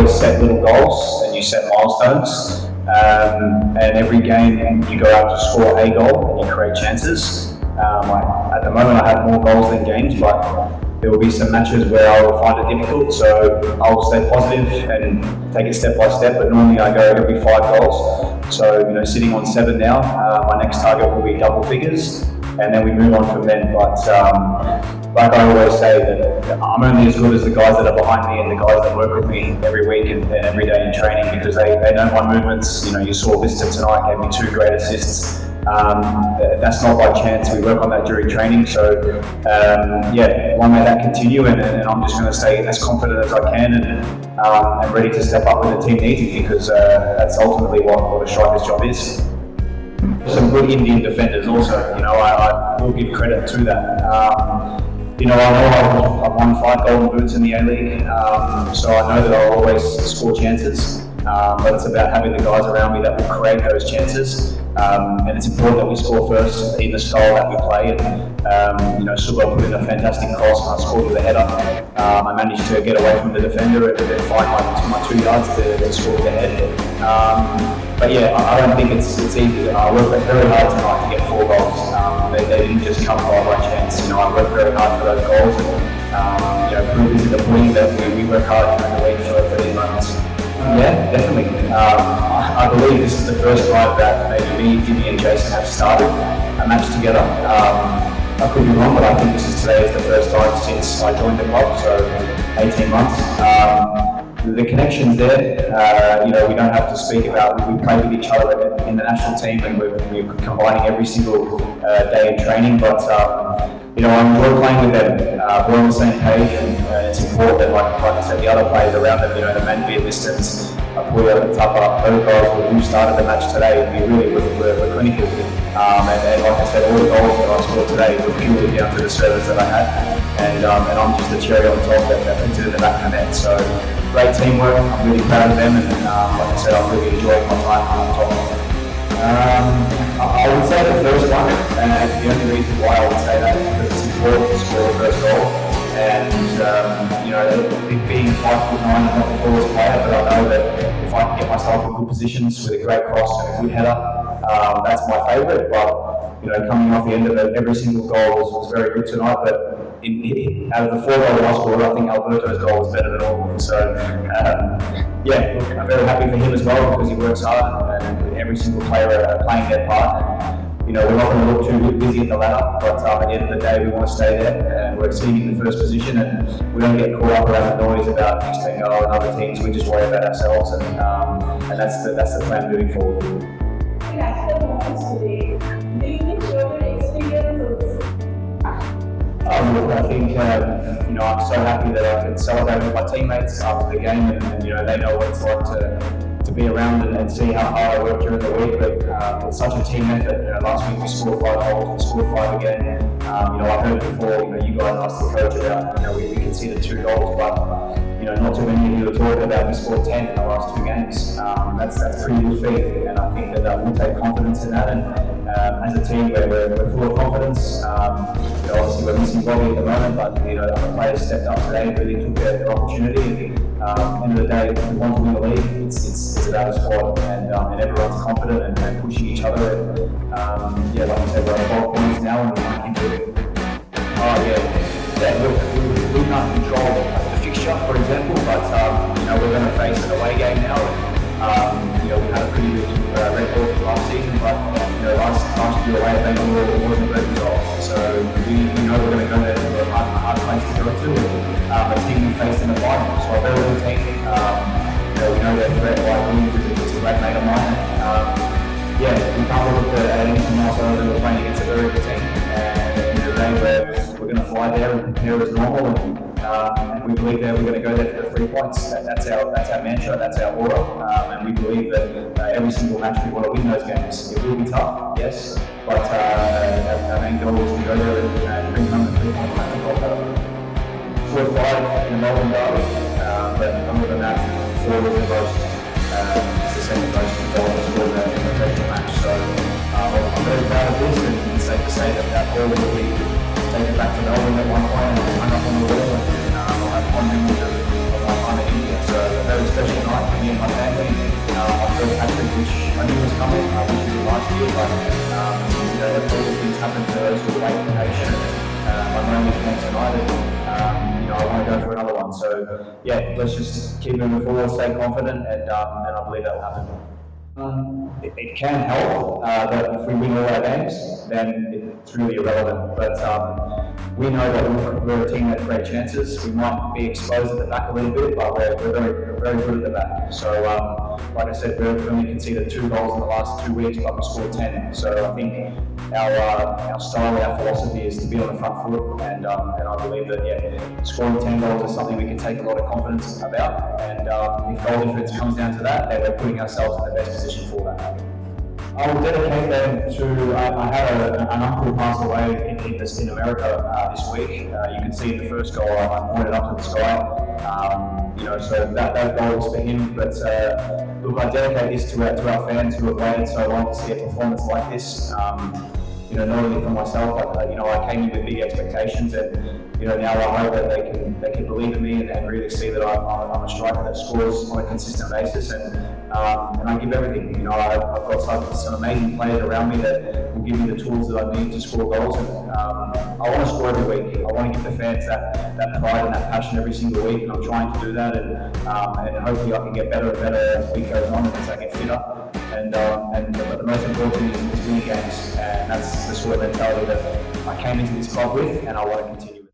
always set little goals and you set milestones. And every game you go out to score a goal and you create chances. At the moment I have more goals than games, but there will be some matches where I will find it difficult, so I will stay positive and take it step by step, but normally I go every 5 goals. So, sitting on 7 now, my next target will be double figures, and then we move on from then. But like I always say, that I'm only as good as the guys that are behind me and the guys that work with me every week and every day in training, because they know my movements. You saw Lister tonight gave me 2 great assists. That's not by chance. We work on that during training. So long may that continue, and I'm just going to stay as confident as I can and ready to step up when the team needs me, because that's ultimately what a striker's job is. Some good Indian defenders also. I will give credit to that. I know I've won 5 golden boots in the A-League, so I know that I'll always score chances. But it's about having the guys around me that will create those chances. And it's important that we score first in the style that we play. And Suba put in a fantastic cross and I scored with a header. I managed to get away from the defender and then find my 2 yards to score with a head. But yeah, I don't think it's easy. I worked very hard tonight to get 4 goals. They didn't just come by chance. I worked very hard for those goals. And proof is in the pudding that we work hard during the week for these moments. Yeah, definitely. I believe this is the first time that maybe me, Jimmy and Jason have started a match together. I could be wrong, but I think today is the first time since I joined the club, so 18 months. The connection's there. We don't have to speak about we play with each other in the national team, and we're combining every single day in training. But I enjoy playing with them. We're on the same page, and it's important that, like I said, the other players around them, the Manvir Listons, Apuya, Tapa, those guys who started the match today, we're clinical. And like I said, all the goals that I scored today were purely down to the service that I had, and I'm just the cherry on top that puts it in the back of the net. So great teamwork. I'm really proud of them, and like I said, I'm really enjoying my time on top. I would say the first one, and the only reason why I would say that is because it's important to score the first goal. And being 5'9", I'm not the tallest player, but I know that if I can get myself in good positions with a great cross and a good header, that's my favourite. But coming off the end of it, every single goal was very good tonight. But out of the 4 goals I scored, I think Alberto's goal was better than all of them. So I'm very happy for him as well, because he works hard and every single player playing their part. And, we're not going to look too busy at the ladder, but at the end of the day, we want to stay there, and we're exceeding the first position, and we don't get caught up around the noise about next thing and other teams. We just worry about ourselves, and that's the plan moving forward. After the moments today, do you think your experiences? I think I'm so happy that I can celebrate with my teammates after the game, and they know what it's like to be around and see how hard I work during the week. But it's such a team effort. Last week we scored 5 goals, we scored 5 again. I heard before, you guys asked the coach about, we conceded 2 goals, but not too many of you are talking about we scored 10 in the last 2 games. That's pretty good feat, and I think that we'll take confidence in that. And as a team, we're full of confidence. Obviously we're missing Bobby at the moment, but the players stepped up today and really took their opportunity. End of the day, if we want to win the league, it's about the squad, and everyone's confident and pushing each other. And like I said, we're at 12 points now, and we want to keep doing it. Look, we can't control the fixture, for example, but we're going to face an away game now. We had a pretty good record last season, but last year away at Bangalore wasn't a great result. So we know we're going to go there to a hard place to go to. A team we faced in the final, so a very good team. We know that Brett White Williams is a great mate of mine. We can't look at anything else other than we're playing against a very good team. And we're going to fly there and prepare as normal, and we believe that we're going to go there for the 3 points. That's our mantra, that's our order, and we believe that every single match we want to win those games. It will be tough, yes, but our main goal is to go there and bring home the 3 points back to Kolkata. We're 5 in the Melbourne Derby, but other than that, 4 was the most. It's the second most goals scored in a professional match. So I'm very proud of this, and it's safe to say that ball will be taken back to Melbourne at one point and hung up on the wall, and I'll have fond memories of my time in India. So very special night for me and my family. My first hat-trick, which I knew was coming, which was last year, but you know, all the things happen to those who are waiting patient. My moment came tonight, and you know, I want to go for another one. So yeah, let's just keep moving forward, stay confident, and I believe that will happen. It can help, but if we win all our games, then it's really irrelevant. But we know that we're a team that create chances. We might be exposed at the back a little bit, but we're very good at the back. So, like I said, we've only conceded 2 goals in the last 2 weeks, but we scored 10. So I think our style, our philosophy is to be on the front foot, and I believe that scoring 10 goals is something we can take a lot of confidence about. And if goal difference comes down to that, then we're putting ourselves in the best position for that. I will dedicate them to. I had an uncle pass away in America this week. You can see in the first goal I pointed up to the sky. You know, so that goal is for him. But look, I dedicate this to our fans who have waited so long to see a performance like this. You know, not only for myself, you know, I came in with big expectations, and you know, now I hope that they can believe in me and really see that I'm a striker that scores on a consistent basis, and I give everything. You know, I've got some amazing players around me that will give me the tools that I need to score goals, and I want to score every week. I want to give the fans that pride and that passion every single week, and I'm trying to do that, and hopefully I can get better and better as the week goes on and as I get fitter. And the most important thing is winning games, and that's the sort of mentality that I came into this club with, and I want to continue.